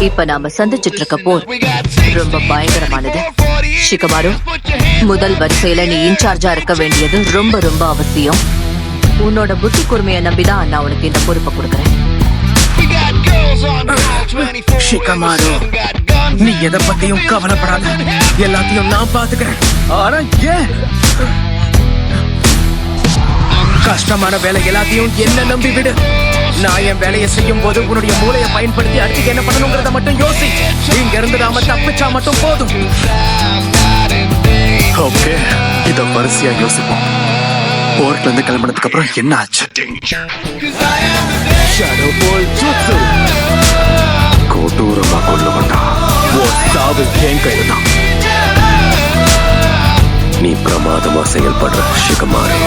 இப்ப நாம சந்திச்சிட்டு இருக்க போர் ரொம்ப பயங்கரமானது. ஷிகமாரு, முதல் வரிசையில நீ இன்சார்ஜா இருக்க வேண்டியது ரொம்ப ரொம்ப அவசியம். உன்னோட புத்தி கூர்மையை நம்பிதான் நான் உனக்கு இந்த பொறுப்பை கொடுக்கறேன். ஷிகமாரு, நீ எதை பத்தியும் கவலைப்படாத, எல்லாத்தையும் நான் பாத்துக்கிறேன். ஆனா ஏன் கஷ்டமான வேலை எல்லாத்தையும் என்ன நம்பி விடு. நான் என் வேலையை செய்யும் போது உன்னுடைய மூளையை பயன்படுத்தி அடுத்து என்ன பண்ணணுங்கிறத மட்டும் யோசி. இங்க இருந்து நாம தப்பிச்சா மட்டும் போதும். ஓகே, இத வரிசையா யோசிப்போம். போர்ட்ல இருந்து கிளம்பினதுக்கு அப்புறம் என்ன ஆச்சு? கொடூரமா கொல்லுவண்டா. சாவு என் கையில தான். நீ பிரமாதமா செயல்படுற ஷிகமாரு.